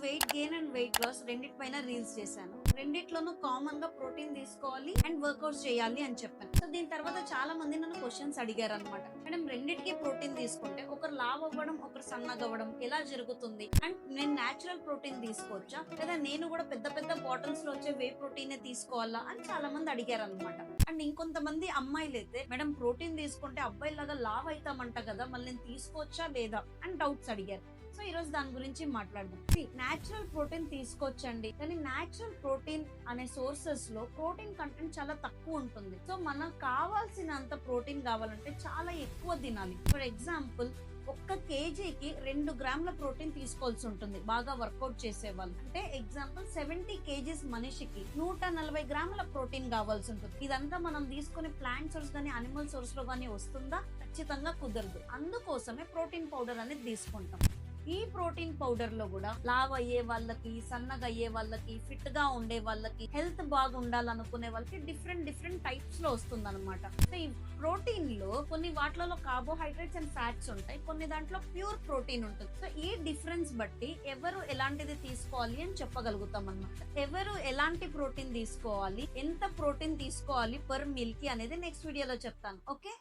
Wait gain and weight loss రెండిటి పైన reels చేశాను. రెండిట్లోనూ కామన్ గా ప్రోటీన్ తీసుకోవాలి అండ్ వర్కౌట్ చేయాలి అని చెప్పాను. సో దీని తర్వాత చాలా మంది నన్ను క్వశ్చన్స్ అడిగారు అనమాట. మేడం రెండిటికి ప్రోటీన్ తీసుకుంటే ఒకరు లావ్ అవ్వడం ఒకరు సన్నగా అవ్వడం ఎలా జరుగుతుంది, అండ్ నేను నేచురల్ ప్రోటీన్ తీసుకోవచ్చా లేదా నేను కూడా పెద్ద పెద్ద బాటిల్స్ లో వచ్చే వే ప్రోటీన్ తీసుకోవాలా అని చాలా మంది అడిగారు అనమాట. అండ్ ఇంకొంతమంది అమ్మాయిలు అయితే మేడం ప్రోటీన్ తీసుకుంటే అబ్బాయిలాగా లావ్ అవుతామంట కదా, మళ్ళీ నేను తీసుకోవచ్చా లేదా అని డౌట్స్ అడిగారు. సో ఈ రోజు దాని గురించి మాట్లాడదాం. నేచురల్ ప్రోటీన్ తీసుకోవచ్చండి, కానీ నేచురల్ ప్రోటీన్ అనే సోర్సెస్ లో ప్రోటీన్ కంటెంట్ చాలా తక్కువ ఉంటుంది. సో మనకు కావాల్సినంత ప్రోటీన్ కావాలంటే చాలా ఎక్కువ తినాలి. ఫర్ ఎగ్జాంపుల్ ఒక్క కేజీకి 2 గ్రాముల ప్రోటీన్ తీసుకోవాల్సి ఉంటుంది బాగా వర్కౌట్ చేసే వాళ్ళు. అంటే ఎగ్జాంపుల్ 70 కేజీస్ మనిషికి 140 గ్రాముల ప్రోటీన్ కావాల్సి ఉంటుంది. ఇదంతా మనం తీసుకునే ప్లాంట్ సోర్స్ గానీ అనిమల్ సోర్స్ లో గానీ వస్తుందా? ఖచ్చితంగా కుదరదు. అందుకోసమే ప్రోటీన్ పౌడర్ అనేది తీసుకుంటాం. ఈ ప్రోటీన్ పౌడర్ లో కూడా లావ్ అయ్యే వాళ్ళకి, సన్నగా అయ్యే వాళ్ళకి, ఫిట్ గా ఉండే వాళ్ళకి, హెల్త్ బాగుండాలనుకునే వాళ్ళకి డిఫరెంట్ టైప్స్ లో వస్తుంది అనమాట. సో ఈ ప్రోటీన్ లో కొన్ని వాటిలో కార్బోహైడ్రేట్స్ అండ్ ఫ్యాట్స్ ఉంటాయి, కొన్ని దాంట్లో ప్యూర్ ప్రోటీన్ ఉంటుంది. సో ఈ డిఫరెన్స్ బట్టి ఎవరు ఎలాంటిది తీసుకోవాలి అని చెప్పగలుగుతాం అనమాట. ఎవరు ఎలాంటి ప్రోటీన్ తీసుకోవాలి, ఎంత ప్రోటీన్ తీసుకోవాలి పర్ మీల్ కి అనేది నెక్స్ట్ వీడియోలో చెప్తాను. ఓకే.